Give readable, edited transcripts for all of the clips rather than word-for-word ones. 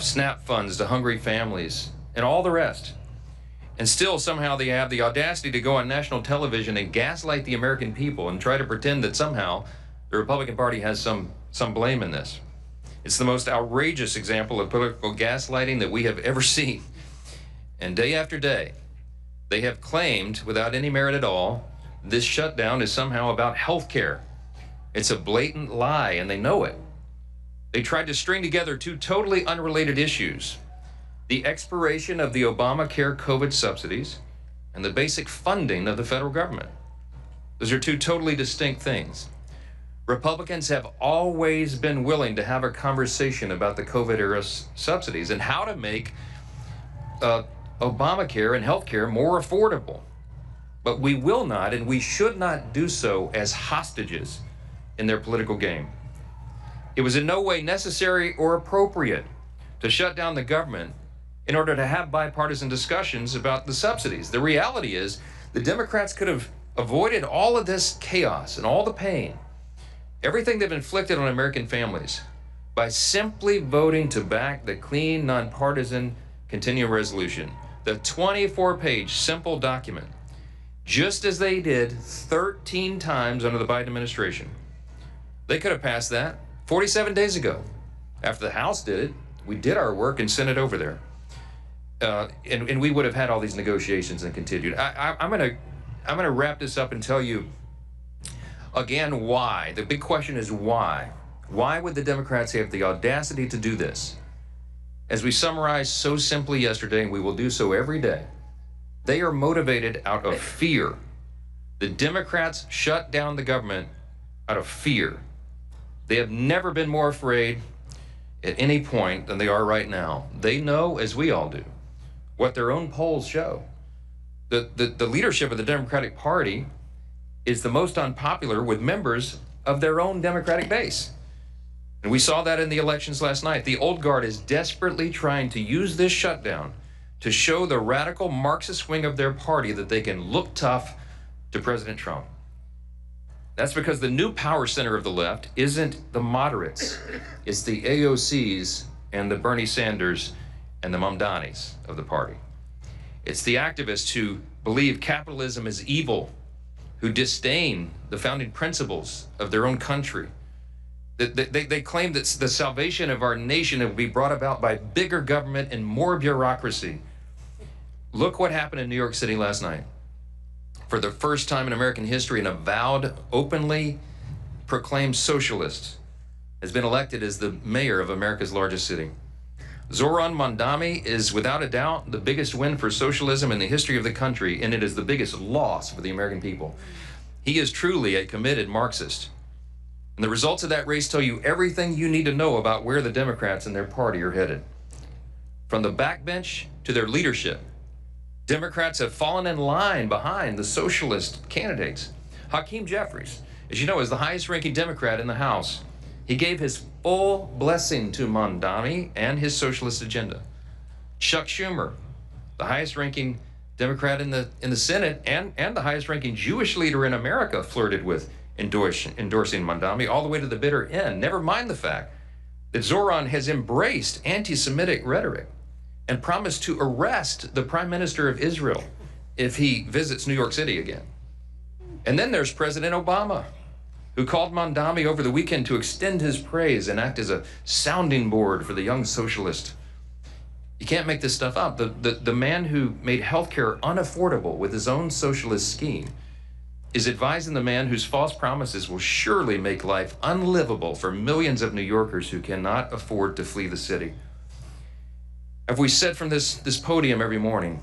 SNAP funds to hungry families, and all the rest. And still somehow they have the audacity to go on national television and gaslight the American people and try to pretend that somehow the Republican Party has some blame in this. It's the most outrageous example of political gaslighting that we have ever seen. And day after day, they have claimed, without any merit at all, this shutdown is somehow about health care. It's a blatant lie, and they know it. They tried to string together two totally unrelated issues: the expiration of the Obamacare COVID subsidies and the basic funding of the federal government. Those are two totally distinct things. Republicans have always been willing to have a conversation about the COVID-era subsidies and how to make Obamacare and healthcare more affordable. But we will not, and we should not do so as hostages in their political game. It was in no way necessary or appropriate to shut down the government in order to have bipartisan discussions about the subsidies. The reality is the Democrats could have avoided all of this chaos and all the pain, everything they've inflicted on American families, by simply voting to back the clean, nonpartisan continuing resolution, the 24-page simple document, just as they did 13 times under the Biden administration. They could have passed that 47 days ago. After the House did it, we did our work and sent it over there. And we would have had all these negotiations and continued. I'm gonna wrap this up and tell you again why. The big question is why. Why would the Democrats have the audacity to do this? As we summarized so simply yesterday, and we will do so every day, they are motivated out of fear. The Democrats shut down the government out of fear. They have never been more afraid at any point than they are right now. They know, as we all do, what their own polls show. The leadership of the Democratic Party is the most unpopular with members of their own Democratic base. And we saw that in the elections last night. The old guard is desperately trying to use this shutdown to show the radical Marxist wing of their party that they can look tough to President Trump. That's because the new power center of the left isn't the moderates. It's the AOCs and the Bernie Sanders and the Mamdanis of the party. It's the activists who believe capitalism is evil, who disdain the founding principles of their own country. They claim that the salvation of our nation will be brought about by bigger government and more bureaucracy. Look what happened in New York City last night. For the first time in American history, an avowed, openly proclaimed socialist has been elected as the mayor of America's largest city. Zoran Mondani is without a doubt the biggest win for socialism in the history of the country, and it is the biggest loss for the American people. He is truly a committed Marxist. And the results of that race tell you everything you need to know about where the Democrats and their party are headed. From the backbench to their leadership, Democrats have fallen in line behind the socialist candidates. Hakeem Jeffries, as you know, is the highest-ranking Democrat in the House. He gave his full blessing to Mondani and his socialist agenda. Chuck Schumer, the highest-ranking Democrat in the Senate and the highest-ranking Jewish leader in America, flirted with endorsing Mondani all the way to the bitter end. Never mind the fact that Zoran has embraced anti-Semitic rhetoric and promised to arrest the Prime Minister of Israel if he visits New York City again. And then there's President Obama, who called Mondani over the weekend to extend his praise and act as a sounding board for the young socialist. You can't make this stuff up. The man who made healthcare unaffordable with his own socialist scheme is advising the man whose false promises will surely make life unlivable for millions of New Yorkers who cannot afford to flee the city. As we said from this podium every morning,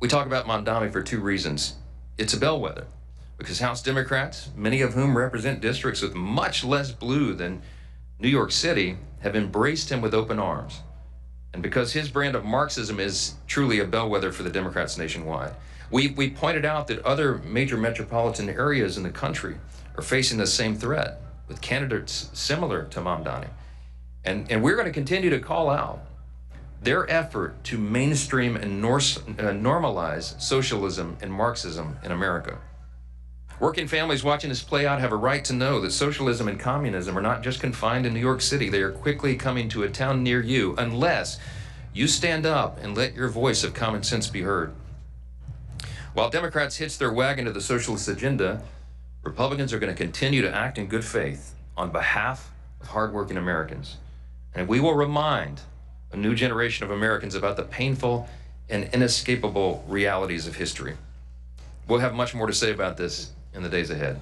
we talk about Mondani for two reasons. It's a bellwether, because House Democrats, many of whom represent districts with much less blue than New York City, have embraced him with open arms. And because his brand of Marxism is truly a bellwether for the Democrats nationwide. We pointed out that other major metropolitan areas in the country are facing the same threat with candidates similar to Mamdani. And we're going to continue to call out their effort to mainstream and normalize socialism and Marxism in America. Working families watching this play out have a right to know that socialism and communism are not just confined to New York City. They are quickly coming to a town near you unless you stand up and let your voice of common sense be heard. While Democrats hitch their wagon to the socialist agenda, Republicans are going to continue to act in good faith on behalf of hardworking Americans. And we will remind a new generation of Americans about the painful and inescapable realities of history. We'll have much more to say about this in the days ahead.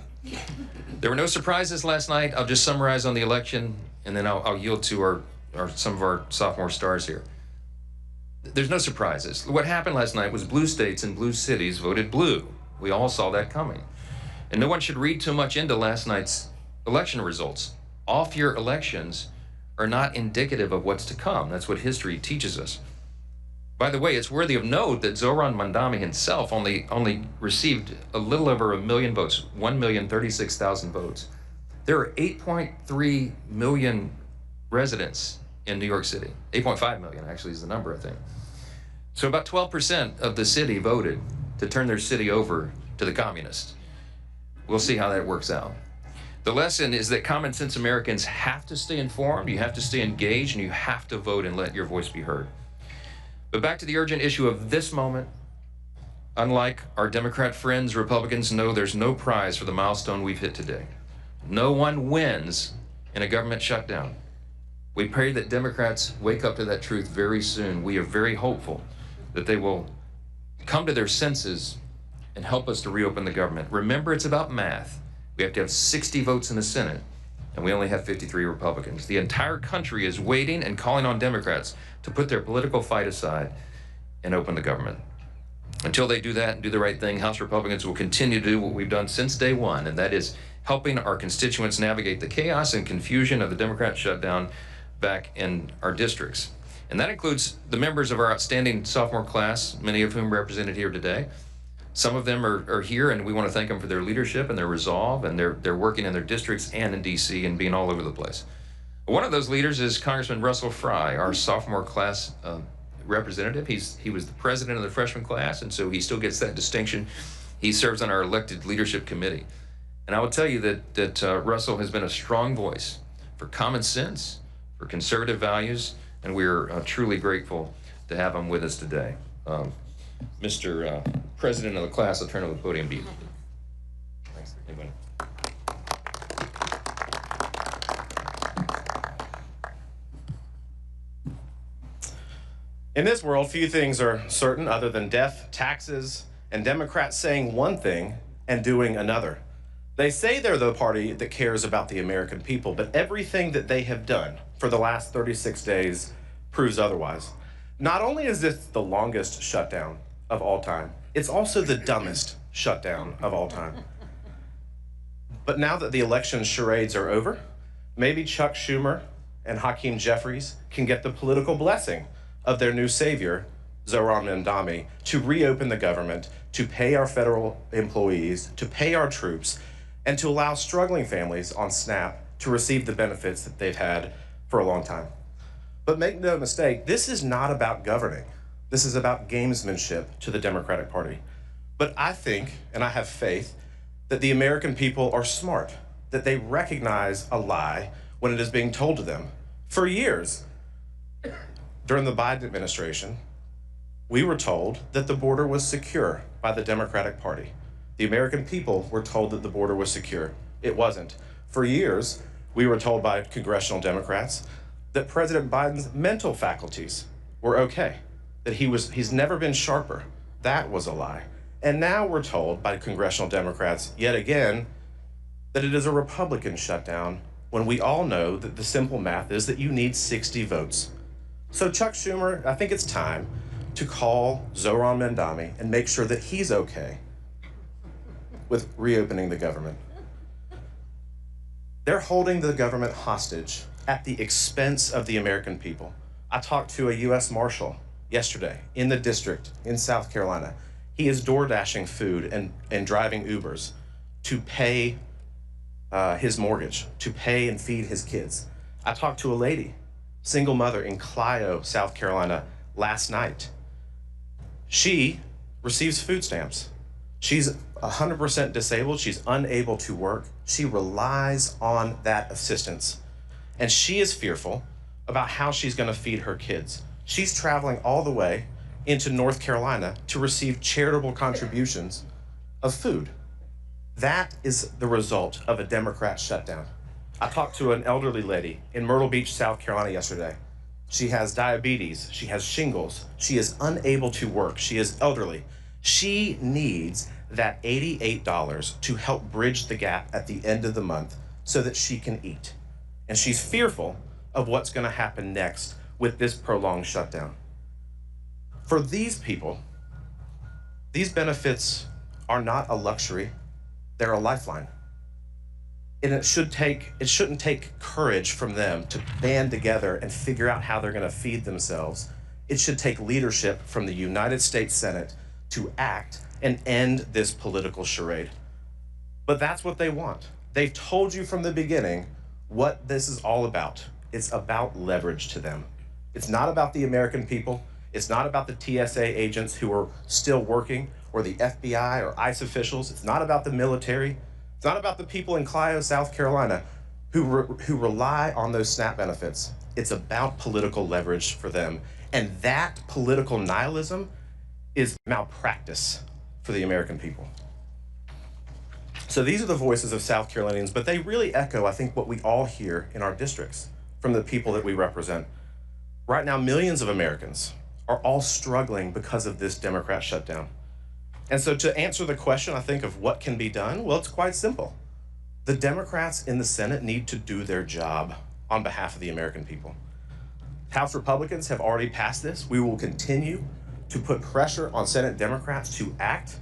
There were no surprises last night. I'll just summarize on the election, and then I'll yield to some of our sophomore stars here. There's no surprises. What happened last night was blue states and blue cities voted blue. We all saw that coming. And no one should read too much into last night's election results. Off-year elections are not indicative of what's to come. That's what history teaches us. By the way, it's worthy of note that Zoran Mandami himself only received a little over 1 million votes, 1,036,000 votes. There are 8.3 million residents in New York City. 8.5 million actually is the number, I think. So about 12% of the city voted to turn their city over to the communists. We'll see how that works out. The lesson is that common sense Americans have to stay informed, you have to stay engaged, and you have to vote and let your voice be heard. But back to the urgent issue of this moment. Unlike our Democrat friends, Republicans know there's no prize for the milestone we've hit today. No one wins in a government shutdown. We pray that Democrats wake up to that truth very soon. We are very hopeful that they will come to their senses and help us to reopen the government. Remember, it's about math. We have to have 60 votes in the Senate, and we only have 53 Republicans. The entire country is waiting and calling on Democrats to put their political fight aside and open the government. Until they do that and do the right thing, House Republicans will continue to do what we've done since day one, and that is helping our constituents navigate the chaos and confusion of the Democrat shutdown back in our districts. And that includes the members of our outstanding sophomore class, many of whom represented here today. Some of them are here, and we want to thank them for their leadership and their resolve, and they're working in their districts and in DC and being all over the place. One of those leaders is Congressman Russell Fry, our sophomore class representative. He was the president of the freshman class, and so he still gets that distinction. He serves on our elected leadership committee. And I will tell you that Russell has been a strong voice for common sense, for conservative values, and we're truly grateful to have him with us today. Mr. President of the class, I'll turn over the podium to you. Thanks. Anybody? In this world, few things are certain other than death, taxes, and Democrats saying one thing and doing another. They say they're the party that cares about the American people, but everything that they have done for the last 36 days proves otherwise. Not only is this the longest shutdown of all time, it's also the dumbest shutdown of all time. But now that the election charades are over, maybe Chuck Schumer and Hakeem Jeffries can get the political blessing of their new savior, Zoran Mandami, to reopen the government, to pay our federal employees, to pay our troops, and to allow struggling families on SNAP to receive the benefits that they've had for a long time. But make no mistake, this is not about governing. This is about gamesmanship to the Democratic Party. But I think, and I have faith, that the American people are smart, that they recognize a lie when it is being told to them. For years, during the Biden administration, we were told that the border was secure by the Democratic Party. The American people were told that the border was secure. It wasn't. For years, we were told by congressional Democrats that President Biden's mental faculties were okay, that he's never been sharper. That was a lie. And now we're told by congressional Democrats, yet again, that it is a Republican shutdown when we all know that the simple math is that you need 60 votes. So Chuck Schumer, I think it's time to call Zoran Mandami and make sure that he's okay with reopening the government. They're holding the government hostage at the expense of the American people. I talked to a U.S. Marshal yesterday in the district in South Carolina. He is door dashing food and driving Ubers to pay his mortgage, to pay and feed his kids. I talked to a lady, single mother in Clio, South Carolina, last night. She receives food stamps. She's 100% disabled. She's unable to work. She relies on that assistance. And she is fearful about how she's going to feed her kids. She's traveling all the way into North Carolina to receive charitable contributions of food. That is the result of a Democrat shutdown. I talked to an elderly lady in Myrtle Beach, South Carolina yesterday. She has diabetes, she has shingles, she is unable to work, she is elderly. She needs that $88 to help bridge the gap at the end of the month so that she can eat. And she's fearful of what's going to happen next with this prolonged shutdown. For these people, these benefits are not a luxury, they're a lifeline. And it shouldn't take courage from them to band together and figure out how they're going to feed themselves. It should take leadership from the United States Senate to act and end this political charade. But that's what they want. They've told you from the beginning what this is all about. It's about leverage to them. It's not about the American people. It's not about the TSA agents who are still working, or the FBI or ICE officials. It's not about the military. It's not about the people in Clio, South Carolina, who rely on those SNAP benefits. It's about political leverage for them. And that political nihilism is malpractice for the American people. So these are the voices of South Carolinians, but they really echo, I think, what we all hear in our districts from the people that we represent. Right now, millions of Americans are all struggling because of this Democrat shutdown. And so to answer the question, I think, of what can be done, well, it's quite simple. The Democrats in the Senate need to do their job on behalf of the American people. House Republicans have already passed this. We will continue to put pressure on Senate Democrats to act,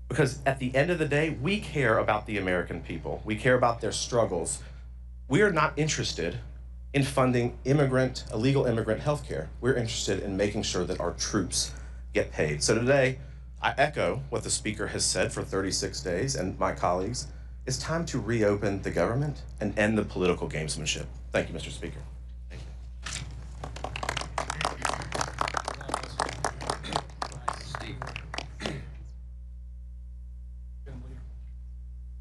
because at the end of the day, we care about the American people. We care about their struggles. We are not interested in funding illegal immigrant health care. We're interested in making sure that our troops get paid. So today, I echo what the Speaker has said for 36 days, and my colleagues. It's time to reopen the government and end the political gamesmanship. Thank you, Mr. Speaker. Thank you.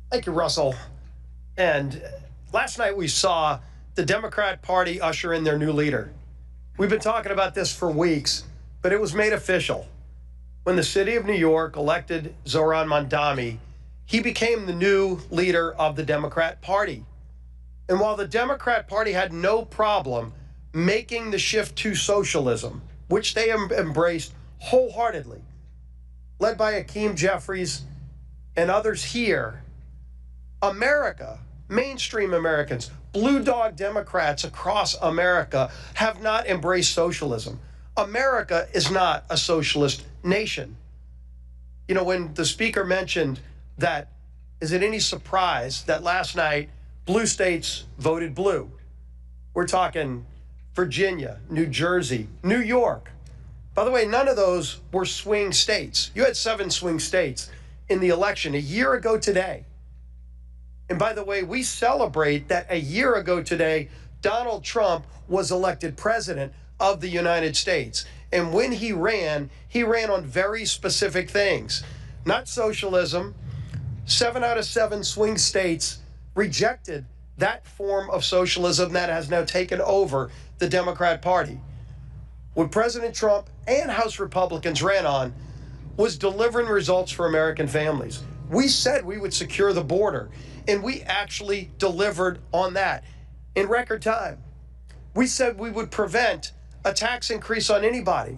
Thank you, Russell. And last night we saw the Democrat Party usher in their new leader. We've been talking about this for weeks, but it was made official. When the city of New York elected Zohran Mamdani, he became the new leader of the Democrat Party. And while the Democrat Party had no problem making the shift to socialism, which they embraced wholeheartedly, led by Hakeem Jeffries and others here, America, mainstream Americans, blue dog Democrats across America have not embraced socialism. America is not a socialist nation. You know, when the Speaker mentioned that, is it any surprise that last night blue states voted blue? We're talking Virginia, New Jersey, New York. By the way, none of those were swing states. You had 7 swing states in the election a year ago today. And by the way, we celebrate that a year ago today, Donald Trump was elected president of the United States. And when he ran on very specific things, not socialism. 7 out of 7 swing states rejected that form of socialism that has now taken over the Democrat Party. What President Trump and House Republicans ran on was delivering results for American families. We said we would secure the border, and we actually delivered on that in record time. We said we would prevent a tax increase on anybody.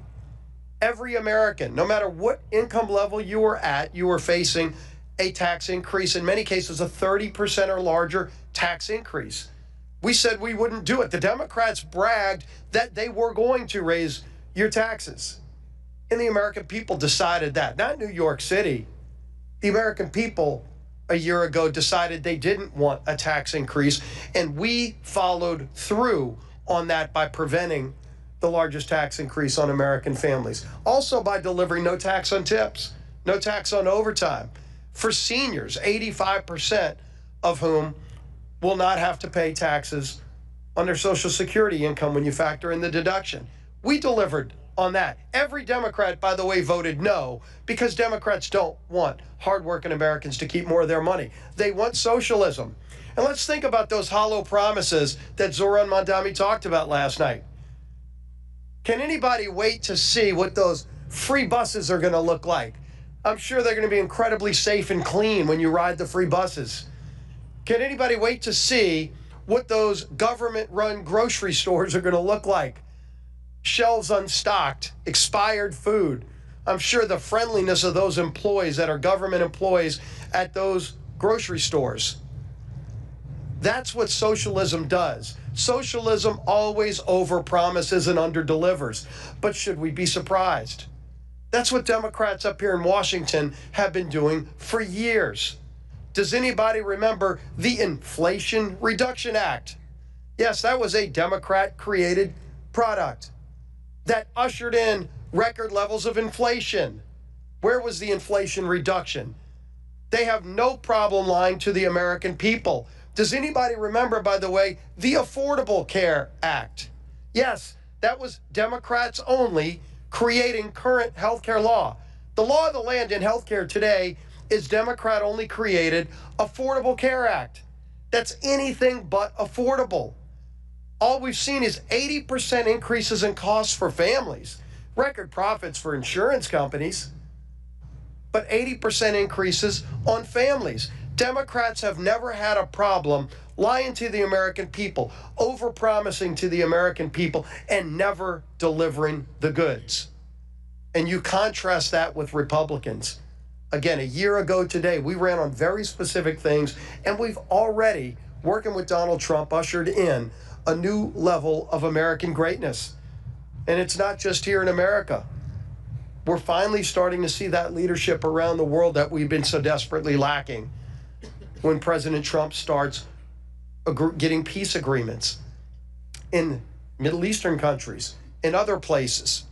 Every American, no matter what income level you were at, you were facing a tax increase, in many cases a 30% or larger tax increase. We said we wouldn't do it. The Democrats bragged that they were going to raise your taxes. And the American people decided that, not New York City. The American people a year ago decided they didn't want a tax increase, and we followed through on that by preventing the largest tax increase on American families. Also by delivering no tax on tips, no tax on overtime for seniors, 85% of whom will not have to pay taxes on their Social Security income when you factor in the deduction. We delivered on that. Every Democrat, by the way, voted no because Democrats don't want hardworking Americans to keep more of their money. They want socialism. And let's think about those hollow promises that Zoran Mandami talked about last night. Can anybody wait to see what those free buses are going to look like? I'm sure they're going to be incredibly safe and clean when you ride the free buses. Can anybody wait to see what those government-run grocery stores are going to look like? Shelves unstocked, expired food. I'm sure the friendliness of those employees that are government employees at those grocery stores. That's what socialism does. Socialism always overpromises and underdelivers. But should we be surprised? That's what Democrats up here in Washington have been doing for years. Does anybody remember the Inflation Reduction Act? Yes, that was a Democrat-created product that ushered in record levels of inflation. Where was the inflation reduction? They have no problem lying to the American people. Does anybody remember, by the way, the Affordable Care Act? Yes, that was Democrats only creating current healthcare law. The law of the land in healthcare today is Democrat-only created Affordable Care Act. That's anything but affordable. All we've seen is 80% increases in costs for families, record profits for insurance companies, but 80% increases on families. Democrats have never had a problem lying to the American people, overpromising to the American people, and never delivering the goods. And you contrast that with Republicans. Again, a year ago today, we ran on very specific things, and we've already, working with Donald Trump, ushered in a new level of American greatness. And it's not just here in America. We're finally starting to see that leadership around the world that we've been so desperately lacking when President Trump starts getting peace agreements in Middle Eastern countries, in other places.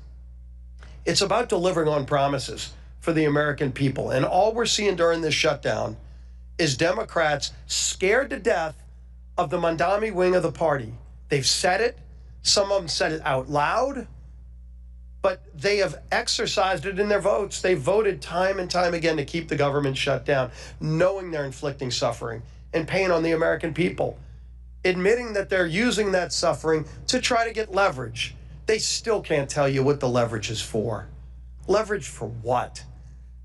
It's about delivering on promises for the American people. And all we're seeing during this shutdown is Democrats scared to death of the Mandami wing of the party. They've said it. Some of them said it out loud. But they have exercised it in their votes. They voted time and time again to keep the government shut down, knowing they're inflicting suffering and pain on the American people, admitting that they're using that suffering to try to get leverage. They still can't tell you what the leverage is for. Leverage for what?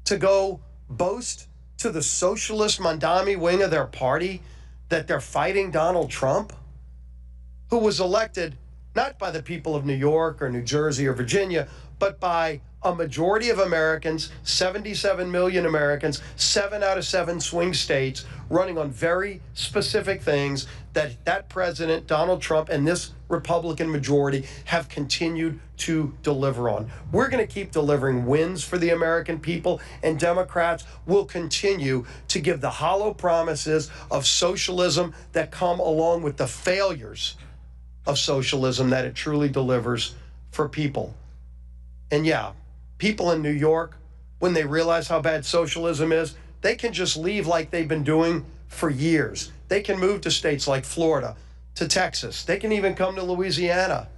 To go boast to the socialist Mandami wing of their party that they're fighting Donald Trump, who was elected not by the people of New York or New Jersey or Virginia, but by a majority of Americans, 77 million Americans, 7 out of 7 swing states, running on very specific things that President Donald Trump and this Republican majority have continued to deliver on. We're going to keep delivering wins for the American people, and Democrats will continue to give the hollow promises of socialism that come along with the failures of socialism that it truly delivers for people. And yeah, people in New York, when they realize how bad socialism is, they can just leave like they've been doing for years. They can move to states like Florida, to Texas. They can even come to Louisiana.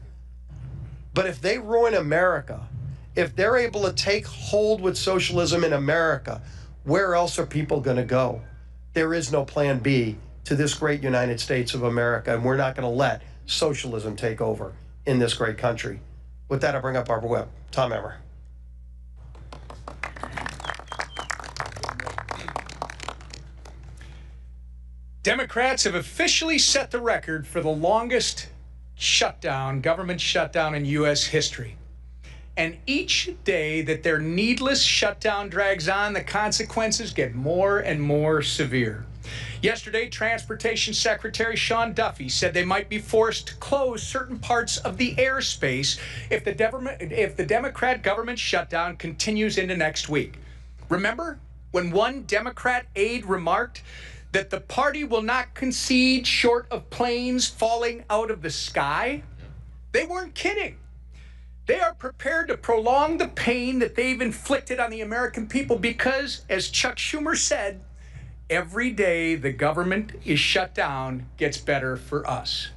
But if they ruin America, if they're able to take hold with socialism in America, where else are people going to go? There is no plan B to this great United States of America, and we're not going to let socialism take over in this great country. With that, I bring up Barbara Webb. Tom Emmer. Democrats have officially set the record for the longest shutdown, government shutdown in U.S. history. And each day that their needless shutdown drags on, the consequences get more and more severe. Yesterday, Transportation Secretary Sean Duffy said they might be forced to close certain parts of the airspace if the Democrat government shutdown continues into next week. Remember when one Democrat aide remarked that the party will not concede short of planes falling out of the sky? They weren't kidding. They are prepared to prolong the pain that they've inflicted on the American people because, as Chuck Schumer said, every day the government is shut down gets better for us.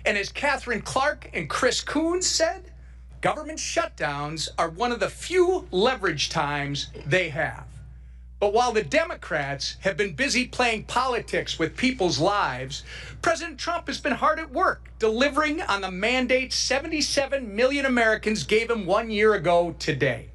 And as Catherine Clark and Chris Coons said, Government shutdowns are one of the few leverage times they have. But while the Democrats have been busy playing politics with people's lives, President Trump has been hard at work delivering on the mandate 77 million Americans gave him 1 year ago today.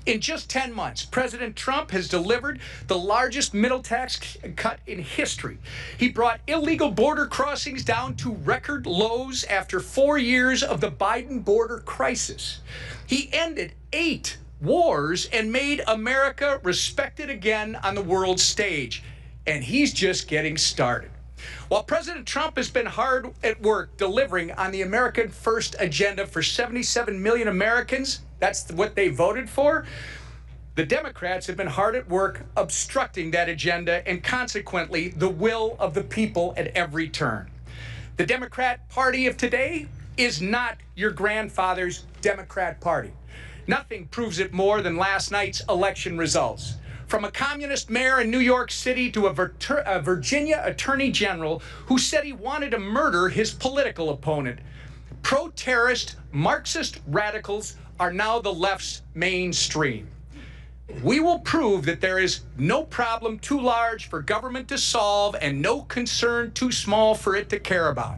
In just 10 months, President Trump has delivered the largest middle tax cut in history. He brought illegal border crossings down to record lows after 4 years of the Biden border crisis. He ended 8 wars and made America respected again on the world stage. And he's just getting started. While President Trump has been hard at work delivering on the American First agenda for 77 million Americans, that's what they voted for, the Democrats have been hard at work obstructing that agenda and consequently the will of the people at every turn. The Democrat Party of today is not your grandfather's Democrat Party. Nothing proves it more than last night's election results. From a communist mayor in New York City to a Virginia attorney general who said he wanted to murder his political opponent, pro-terrorist Marxist radicals are now the left's mainstream. We will prove that there is no problem too large for government to solve and no concern too small for it to care about.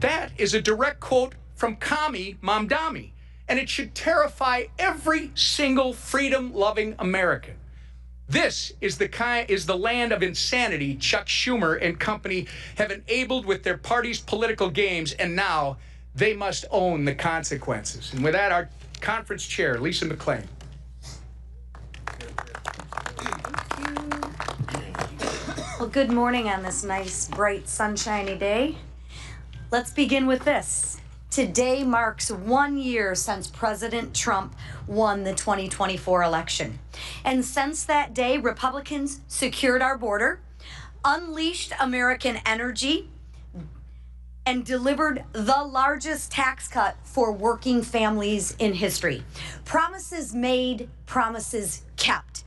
That is a direct quote from Kami Mamdani, and it should terrify every single freedom-loving American. This is the land of insanity Chuck Schumer and company have enabled with their party's political games, and now they must own the consequences. And with that, our conference chair, Lisa McClain. Well, good morning on this nice, bright, sunshiny day. Let's begin with this. Today marks 1 year since President Trump won the 2024 election. And since that day, Republicans secured our border, unleashed American energy, and delivered the largest tax cut for working families in history. Promises made, promises kept.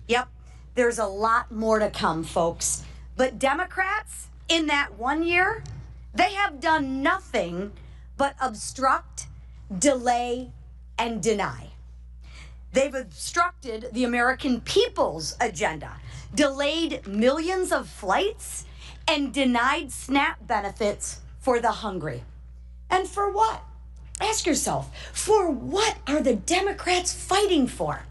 Yep, there's a lot more to come, folks. But Democrats, in that 1 year, they have done nothing but obstruct, delay, and deny. They've obstructed the American people's agenda, delayed millions of flights, and denied SNAP benefits for the hungry. And for what? Ask yourself, for what are the Democrats fighting for?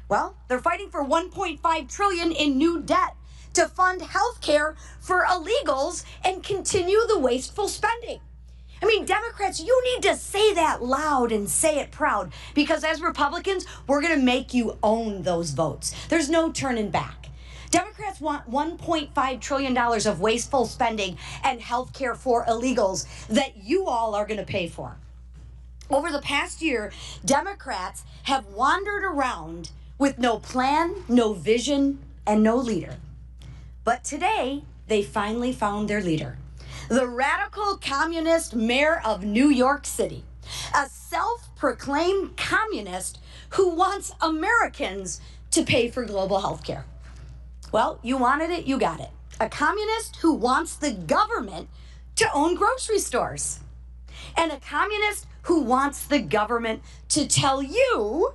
Well, they're fighting for $1.5 trillion in new debt to fund health care for illegals and continue the wasteful spending. I mean, Democrats, you need to say that loud and say it proud, because as Republicans, we're going to make you own those votes. There's no turning back. Democrats want $1.5 trillion of wasteful spending and health care for illegals that you all are going to pay for. Over the past year, Democrats have wandered around with no plan, no vision, and no leader. But today, they finally found their leader. The radical communist mayor of New York City, a self-proclaimed communist who wants Americans to pay for global health care. Well, you wanted it, you got it. A communist who wants the government to own grocery stores. And a communist who wants the government to tell you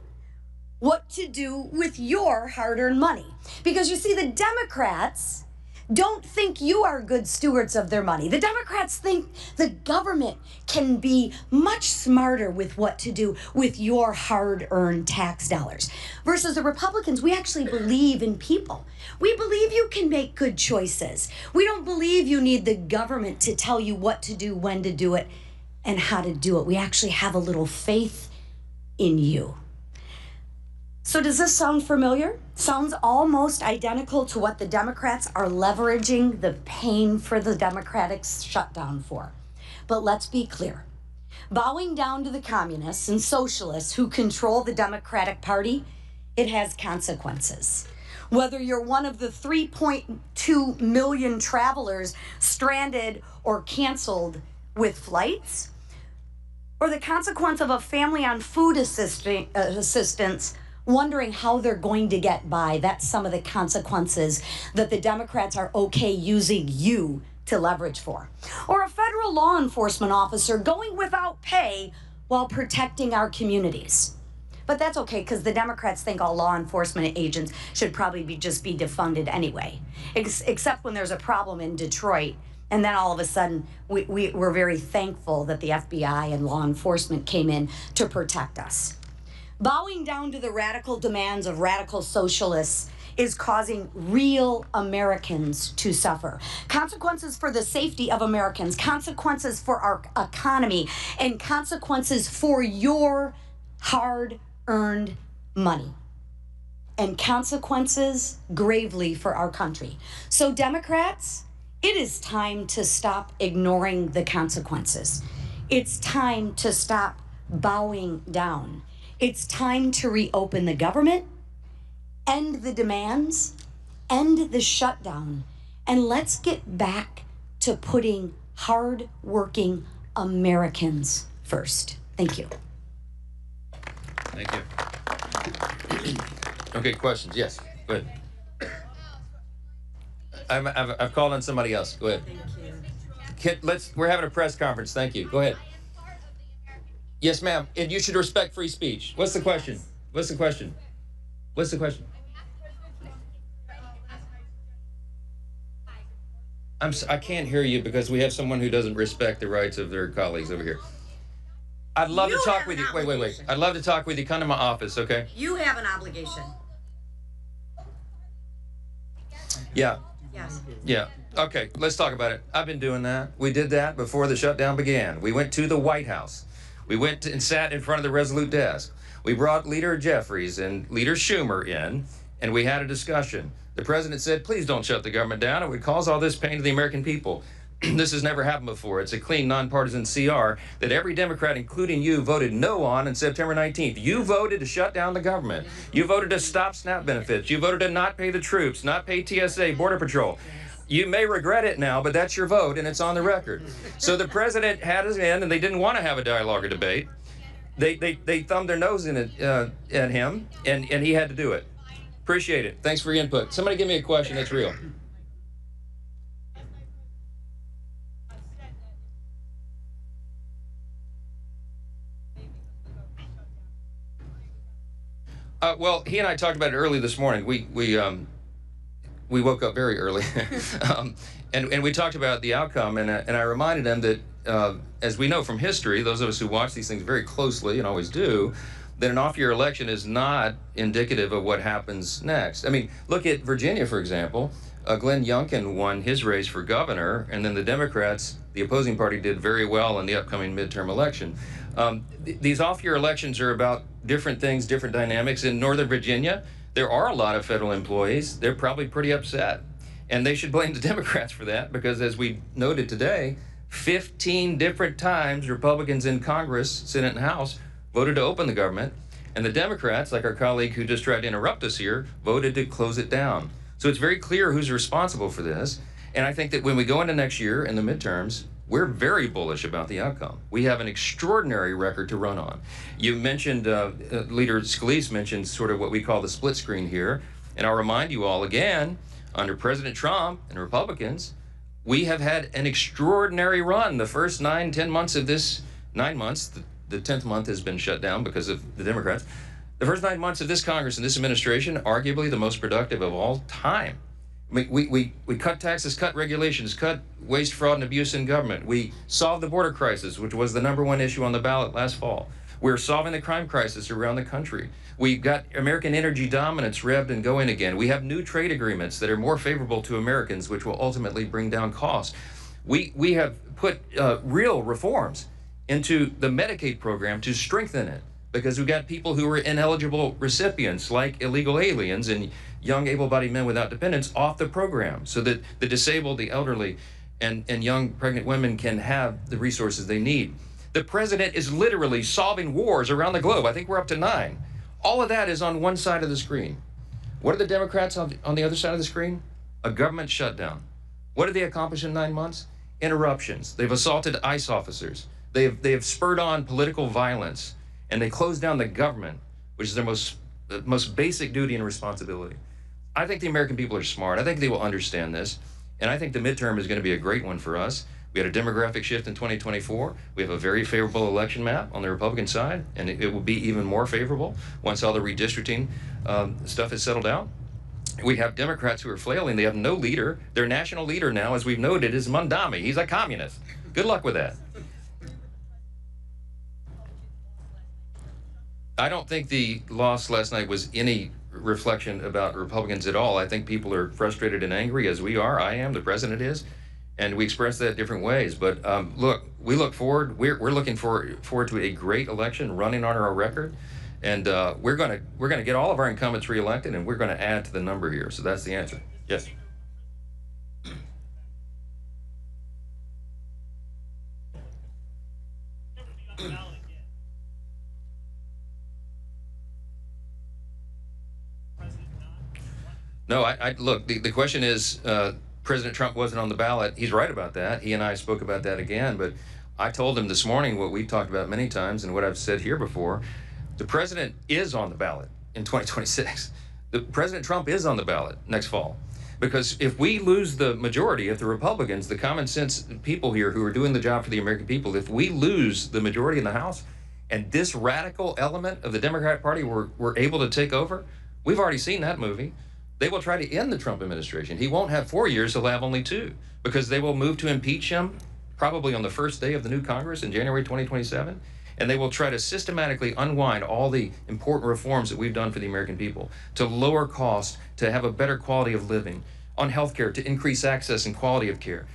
what to do with your hard-earned money. Because you see, the Democrats don't think you are good stewards of their money. The Democrats think the government can be much smarter with what to do with your hard-earned tax dollars. Versus the Republicans, we actually believe in people. We believe you can make good choices. We don't believe you need the government to tell you what to do, when to do it, and how to do it. We actually have a little faith in you. So does this sound familiar? Sounds almost identical to what the Democrats are leveraging the pain for the Democratic shutdown for. But let's be clear. Bowing down to the communists and socialists who control the Democratic Party, it has consequences. Whether you're one of the 3.2 million travelers stranded or canceled with flights, or the consequence of a family on food assistance wondering how they're going to get by. That's some of the consequences that the Democrats are okay using you to leverage for. Or a federal law enforcement officer going without pay while protecting our communities. But that's okay, because the Democrats think all law enforcement agents should probably just be defunded anyway, except when there's a problem in Detroit. And then all of a sudden, we're very thankful that the FBI and law enforcement came in to protect us. Bowing down to the radical demands of radical socialists is causing real Americans to suffer. Consequences for the safety of Americans, consequences for our economy, and consequences for your hard-earned money. And consequences gravely for our country. So Democrats, it is time to stop ignoring the consequences. It's time to stop bowing down. It's time to reopen the government, end the demands, end the shutdown, and let's get back to putting hard-working Americans first. Thank you. Thank you. Okay, questions? Yes, go ahead. I've called on somebody else. Go ahead. Thank you. We're having a press conference. Thank you. Go ahead. Yes, ma'am. And you should respect free speech. What's the question? What's the question? What's the question? I can't hear you because we have someone who doesn't respect the rights of their colleagues over here. I'd love to talk with you. Wait. I'd love to talk with you. Come to my office, okay? You have an obligation. Yeah. Yes. Yeah. Okay, let's talk about it. I've been doing that. We did that before the shutdown began. We went to the White House. We went and sat in front of the Resolute desk. We brought Leader Jeffries and Leader Schumer in, and we had a discussion. The president said, please don't shut the government down. It would cause all this pain to the American people. This has never happened before. It's a clean, nonpartisan CR that every Democrat, including you, voted no on September 19th. You voted to shut down the government. You voted to stop SNAP benefits. You voted to not pay the troops, not pay TSA, Border Patrol. You may regret it now, but that's your vote, and it's on the record. So the president had us in, and they didn't want to have a dialogue or debate. They thumbed their nose in it at him, and he had to do it. Appreciate it. Thanks for your input. Somebody give me a question that's real. Well, he and I talked about it early this morning. We woke up very early, and we talked about the outcome. And I reminded him that, as we know from history, those of us who watch these things very closely and always do, that an off-year election is not indicative of what happens next. I mean, look at Virginia, for example. Glenn Youngkin won his race for governor, and then the Democrats, the opposing party, did very well in the upcoming midterm election. These off-year elections are about different things, different dynamics. In Northern Virginia, there are a lot of federal employees. They're probably pretty upset. And they should blame the Democrats for that, because as we noted today, 15 different times Republicans in Congress, Senate and House, voted to open the government. And the Democrats, like our colleague who just tried to interrupt us here, voted to close it down. So it's very clear who's responsible for this. And I think that when we go into next year in the midterms, we're very bullish about the outcome. We have an extraordinary record to run on. You mentioned, Leader Scalise mentioned sort of what we call the split screen here. And I'll remind you all again, under President Trump and Republicans, we have had an extraordinary run. The first 9 months of this, 9 months, the 10th month has been shut down because of the Democrats. The first 9 months of this Congress and this administration, arguably the most productive of all time. We cut taxes, cut regulations, cut waste, fraud, and abuse in government. We solved the border crisis, which was the #1 issue on the ballot last fall. We're solving the crime crisis around the country. We've got American energy dominance revved and going again. We have new trade agreements that are more favorable to Americans, which will ultimately bring down costs. We have put real reforms into the Medicaid program to strengthen it, because we've got people who are ineligible recipients, like illegal aliens and young able-bodied men without dependents, off the program, so that the disabled, the elderly, and young pregnant women can have the resources they need. The president is literally solving wars around the globe. I think we're up to 9. All of that is on one side of the screen. What are the Democrats on the other side of the screen? A government shutdown. What did they accomplish in 9 months? Interruptions. They've assaulted ICE officers. They have spurred on political violence, and they closed down the government, which is their most basic duty and responsibility. I think the American people are smart. I think they will understand this, and I think the midterm is going to be a great one for us. We had a demographic shift in 2024. We have a very favorable election map on the Republican side, and it will be even more favorable once all the redistricting stuff is settled out. We have Democrats who are flailing. They have no leader. Their national leader now, as we've noted, is Mondami. He's a communist. Good luck with that. I don't think the loss last night was any reflection about Republicans at all. I think people are frustrated and angry, as we are. I am. The president is. And we express that different ways. But look, we look forward. We're looking forward to a great election running on our record. And we're gonna get all of our incumbents reelected, and we're gonna add to the number here. So that's the answer. Yes. No, I look. The question is, President Trump wasn't on the ballot. He's right about that. He and I spoke about that again. But I told him this morning what we've talked about many times, and what I've said here before. The president is on the ballot in 2026. President Trump is on the ballot next fall. Because if we lose the majority, if the Republicans, the common sense people here who are doing the job for the American people, if we lose the majority in the House and this radical element of the Democrat Party were able to take over, we've already seen that movie. They will try to end the Trump administration. He won't have 4 years, he'll have only 2, because they will move to impeach him probably on the first day of the new Congress in January 2027. And they will try to systematically unwind all the important reforms that we've done for the American people, to lower costs, to have a better quality of living, on healthcare, to increase access and quality of care.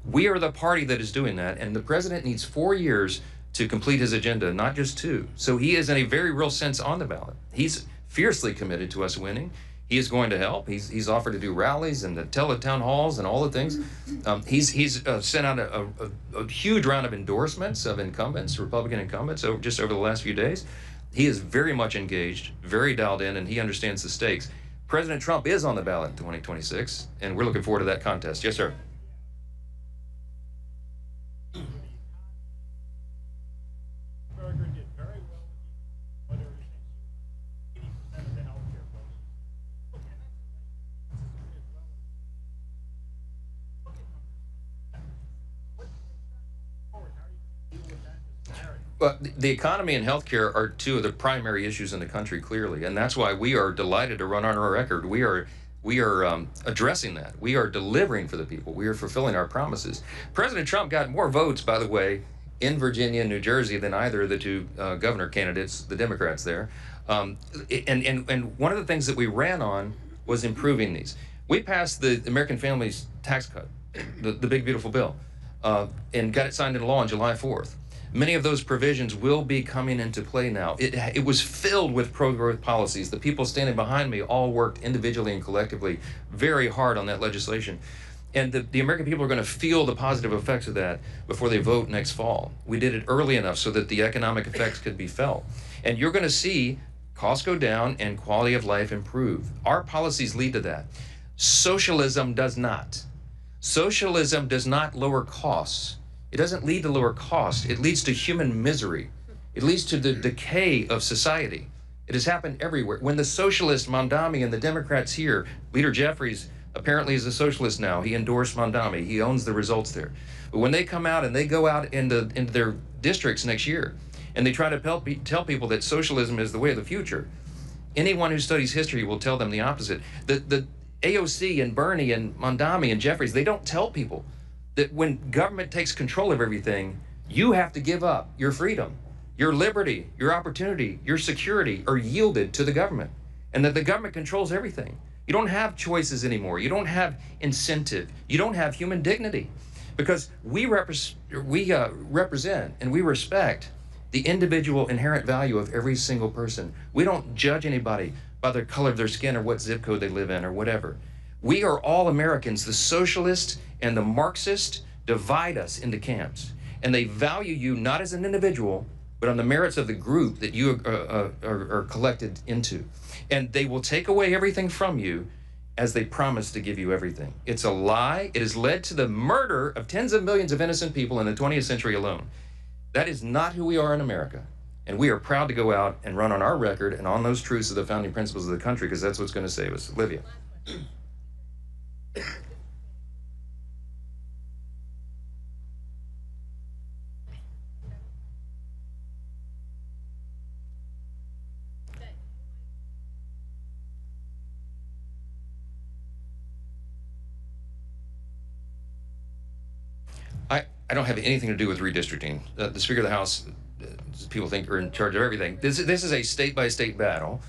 We are the party that is doing that, and the president needs 4 years to complete his agenda, not just 2. So he is in a very real sense on the ballot. He's fiercely committed to us winning. He is going to help. He's offered to do rallies and to tell at town halls and all the things. He's sent out a huge round of endorsements of incumbents, Republican incumbents, just over the last few days. He is very much engaged, very dialed in, and he understands the stakes. President Trump is on the ballot in 2026, and we're looking forward to that contest. Yes, sir. Well, the economy and healthcare are 2 of the primary issues in the country, clearly, and that's why we are delighted to run on our record. We are addressing that. We are delivering for the people. We are fulfilling our promises. President Trump got more votes, by the way, in Virginia and New Jersey than either of the 2 governor candidates, the Democrats there. And one of the things that we ran on was improving these. We passed the American Families Tax Cut, the big beautiful bill, and got it signed into law on July 4th. Many of those provisions will be coming into play now. It was filled with pro-growth policies. The people standing behind me all worked individually and collectively very hard on that legislation. And the American people are going to feel the positive effects of that before they vote next fall. We did it early enough so that the economic effects could be felt. And you're going to see costs go down and quality of life improve. Our policies lead to that. Socialism does not. Socialism does not lower costs. It doesn't lead to lower costs. It leads to human misery. It leads to the decay of society. It has happened everywhere. When the socialists, Mondami, and the Democrats here, Leader Jeffries apparently is a socialist now. He endorsed Mondami. He owns the results there. But when they come out and they go out into their districts next year, and they try to tell people that socialism is the way of the future, anyone who studies history will tell them the opposite. The AOC and Bernie and Mondami and Jeffries, they don't tell people that when government takes control of everything, you have to give up your freedom, your liberty, your opportunity, your security are yielded to the government, and that the government controls everything. You don't have choices anymore. You don't have incentive. You don't have human dignity, because we represent and we respect the individual inherent value of every single person. We don't judge anybody by the color of their skin or what zip code they live in or whatever. We are all Americans. The socialists and the Marxists divide us into camps, and they value you not as an individual, but on the merits of the group that you are collected into. And they will take away everything from you as they promise to give you everything. It's a lie. It has led to the murder of tens of millions of innocent people in the 20th century alone. That is not who we are in America. And we are proud to go out and run on our record and on those truths of the founding principles of the country, because that's what's going to save us. Olivia. I don't have anything to do with redistricting. The Speaker of the House, people think are in charge of everything. This is a state-by-state battle.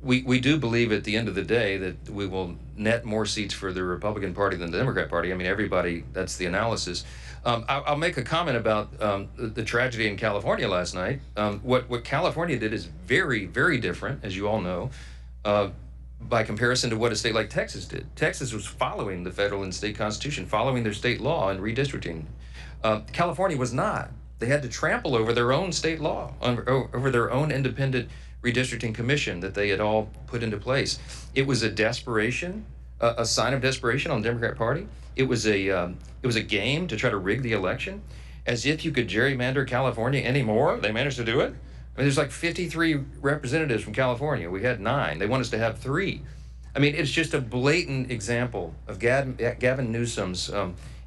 We do believe at the end of the day that we will net more seats for the Republican Party than the Democrat Party. I mean, everybody, that's the analysis. I'll make a comment about the tragedy in California last night. What California did is very, very different, as you all know, by comparison to what a state like Texas did. Texas was following the federal and state constitution, following their state law and redistricting. California was not. They had to trample over their own state law, over their own independent redistricting commission that they had all put into place. It was a desperation, a sign of desperation on the Democrat Party. It was a game to try to rig the election, as if you could gerrymander California anymore. They managed to do it. I mean, there's like 53 representatives from California. We had 9. They want us to have 3. I mean, it's just a blatant example of Gavin Newsom's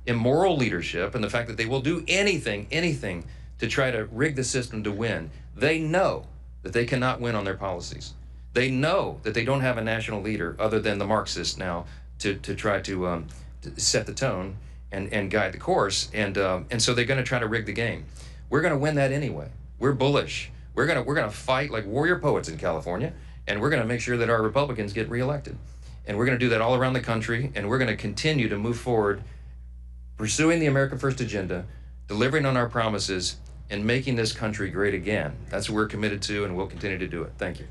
immoral leadership and the fact that they will do anything to try to rig the system to win. They know that they cannot win on their policies. They know that they don't have a national leader other than the Marxists now to try to set the tone and guide the course. And so they're going to try to rig the game. We're going to win that anyway. We're bullish. We're gonna fight like warrior poets in California, and we're gonna make sure that our Republicans get reelected. And we're gonna do that all around the country, and we're gonna continue to move forward, pursuing the America First agenda, delivering on our promises, and making this country great again. That's what we're committed to, and we'll continue to do it. Thank you.